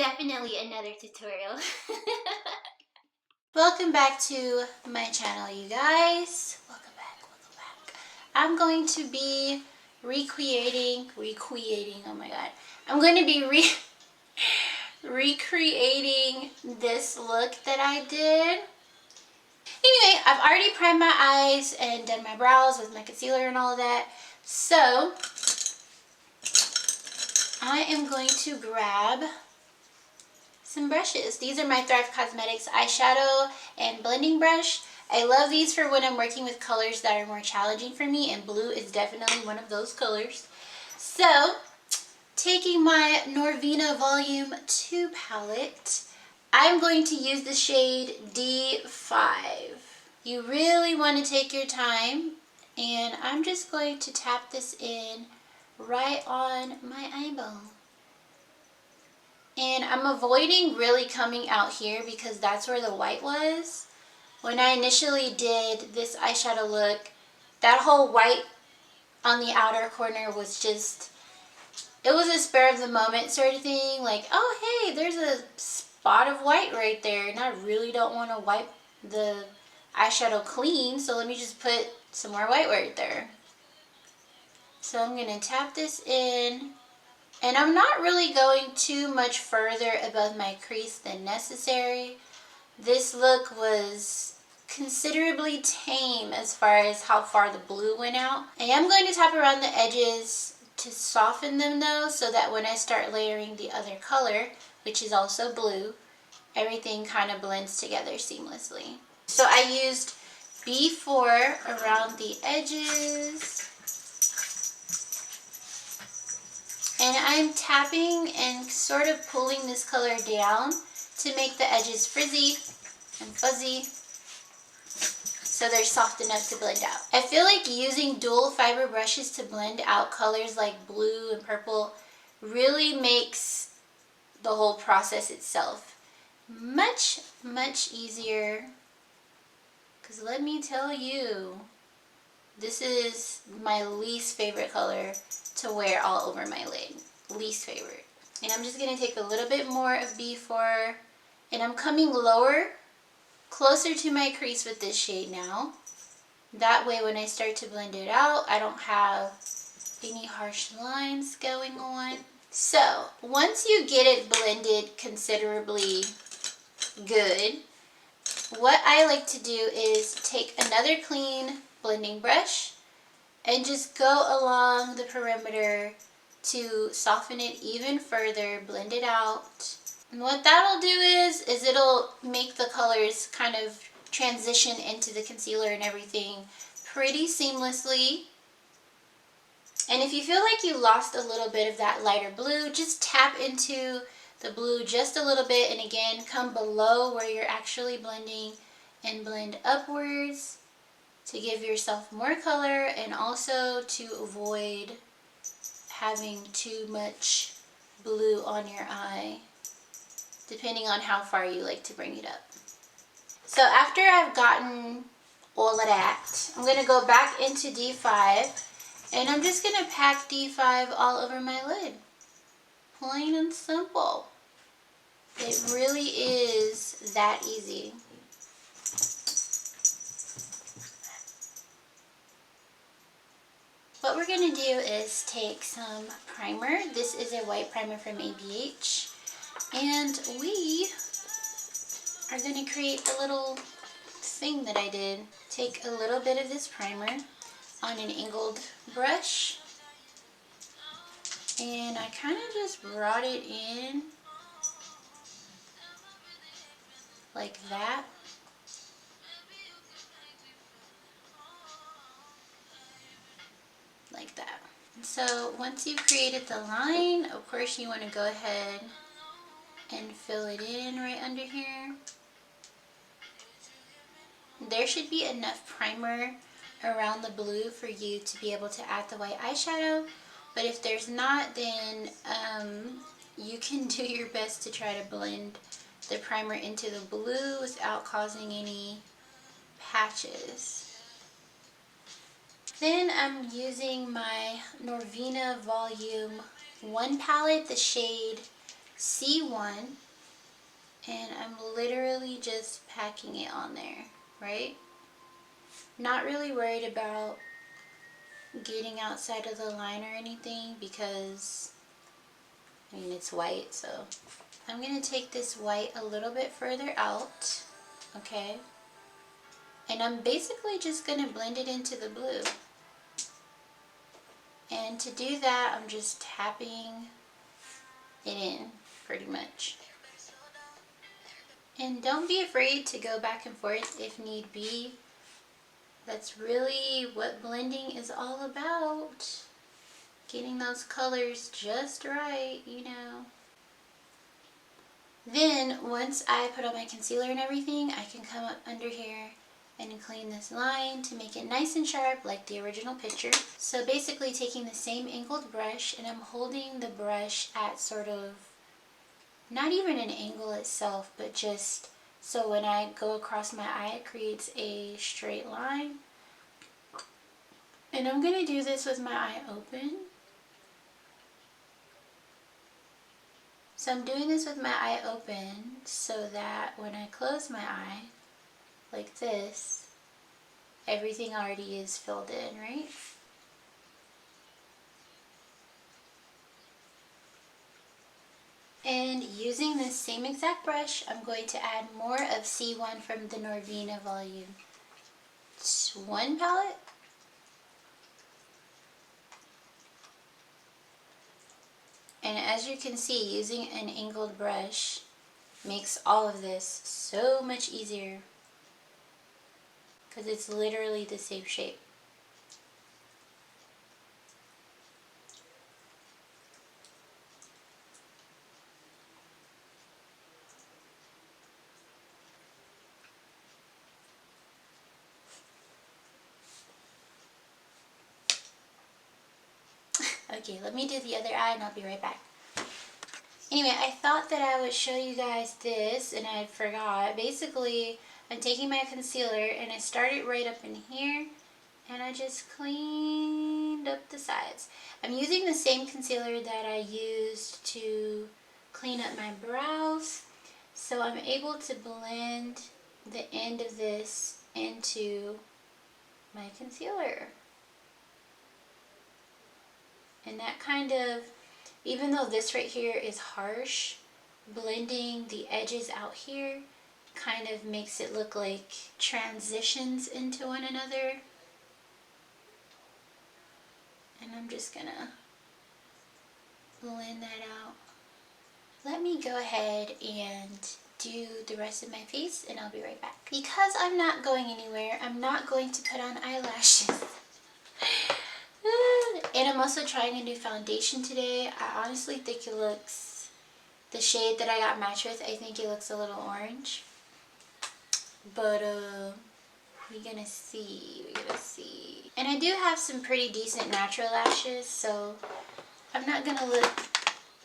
definitely another tutorial. Welcome back to my channel, you guys. Welcome back. I'm going to be recreating, oh my god. I'm going to be recreating this look that I did. Anyway, I've already primed my eyes and done my brows with my concealer and all of that. So, I am going to grab some brushes. These are my Thrive Cosmetics eyeshadow and blending brush. I love these for when I'm working with colors that are more challenging for me, and blue is definitely one of those colors. So, taking my Norvina Volume 2 palette, I'm going to use the shade D5. You really want to take your time, and I'm just going to tap this in right on my eyeball. And I'm avoiding really coming out here because that's where the white was. When I initially did this eyeshadow look, that whole white on the outer corner was just, it was a spur of the moment sort of thing. Like, oh hey, there's a spot of white right there, and I really don't want to wipe the eyeshadow clean, so let me just put some more white right there. So I'm going to tap this in. And I'm not really going too much further above my crease than necessary. This look was considerably tame as far as how far the blue went out. I am going to tap around the edges to soften them though, so that when I start layering the other color, which is also blue, everything kind of blends together seamlessly. So I used B4 around the edges. And I'm tapping and sort of pulling this color down to make the edges frizzy and fuzzy so they're soft enough to blend out. I feel like using dual fiber brushes to blend out colors like blue and purple really makes the whole process itself much easier. Because let me tell you, this is my least favorite color to wear all over my lid. Least favorite. And I'm just going to take a little bit more of B4, and I'm coming lower, closer to my crease with this shade now. That way when I start to blend it out, I don't have any harsh lines going on. So once you get it blended considerably good, what I like to do is take another clean blending brush and just go along the perimeter to soften it even further, blend it out. And what that'll do is it'll make the colors kind of transition into the concealer and everything pretty seamlessly. And if you feel like you lost a little bit of that lighter blue, just tap into the blue just a little bit, and again, come below where you're actually blending and blend upwards to give yourself more color, and also to avoid having too much blue on your eye, depending on how far you like to bring it up. So after I've gotten all of that, I'm going to go back into D5, and I'm just going to pack D5 all over my lid. Plain and simple. It really is that easy. What we're going to do is take some primer. This is a white primer from ABH. And we are going to create a little thing that I did. Take a little bit of this primer on an angled brush. And I kind of just brought it in like that. Like that. So once you've created the line, of course you want to go ahead and fill it in right under here. There should be enough primer around the blue for you to be able to add the white eyeshadow, but if there's not, then you can do your best to try to blend the primer into the blue without causing any patches. Then I'm using my Norvina Volume 1 palette, the shade C1, and I'm literally just packing it on there, right? Not really worried about getting outside of the line or anything because, I mean, it's white, so. I'm going to take this white a little bit further out, okay? And I'm basically just going to blend it into the blue. And to do that, I'm just tapping it in, pretty much. And don't be afraid to go back and forth if need be. That's really what blending is all about. Getting those colors just right, you know. Then, once I put on my concealer and everything, I can come up under here and clean this line to make it nice and sharp like the original picture. So basically taking the same angled brush, and I'm holding the brush at sort of, not even an angle itself, but just so when I go across my eye, it creates a straight line. And I'm going to do this with my eye open. So I'm doing this with my eye open so that when I close my eye, like this, everything already is filled in, right? And using this same exact brush, I'm going to add more of C1 from the Norvina Volume 1 palette. And as you can see, using an angled brush makes all of this so much easier because it's literally the same shape. Okay, let me do the other eye and I'll be right back. Anyway, I thought that I would show you guys this and I forgot. Basically, I'm taking my concealer and I started right up in here and I just cleaned up the sides. I'm using the same concealer that I used to clean up my brows. So I'm able to blend the end of this into my concealer. And that kind of, even though this right here is harsh, blending the edges out here kind of makes it look like transitions into one another. And I'm just gonna blend that out. Let me go ahead and do the rest of my face and I'll be right back. Because I'm not going anywhere, I'm not going to put on eyelashes. And I'm also trying a new foundation today. I honestly think it looks, the shade that I got matched with, I think it looks a little orange. But we're gonna see, And I do have some pretty decent natural lashes, so I'm not gonna look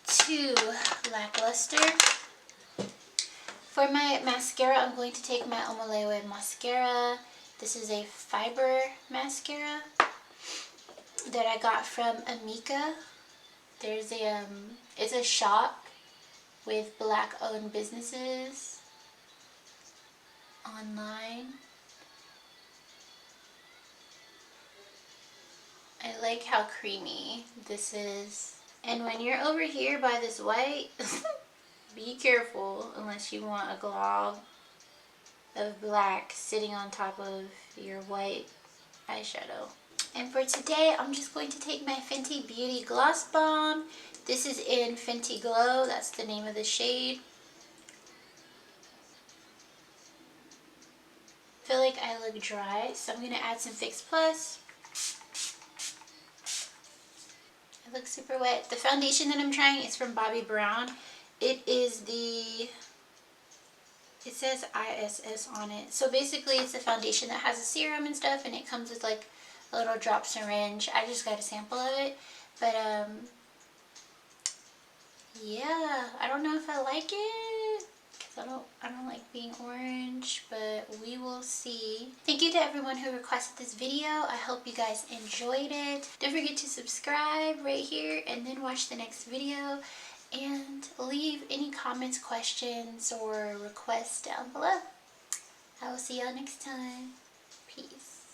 too lackluster. For my mascara, I'm going to take my Omelewa mascara. This is a fiber mascara that I got from Amēka. There's a it's a shop with Black-owned businesses online. I like how creamy this is. And when you're over here by this white, be careful unless you want a glob of black sitting on top of your white eyeshadow. And for today, I'm just going to take my Fenty Beauty Gloss Bomb. This is in Fenty Glow. That's the name of the shade. I feel like I look dry, so I'm going to add some Fix Plus. I look super wet. The foundation that I'm trying is from Bobbi Brown. It is the, it says ISS on it. So basically it's a foundation that has a serum and stuff, and it comes with like a little drop syringe. I just got a sample of it, but yeah, I don't know if I like it because I don't like being orange, but we will see. Thank you to everyone who requested this video. I hope you guys enjoyed it. Don't forget to subscribe right here and then watch the next video. And leave any comments, questions, or requests down below. I will see y'all next time. Peace.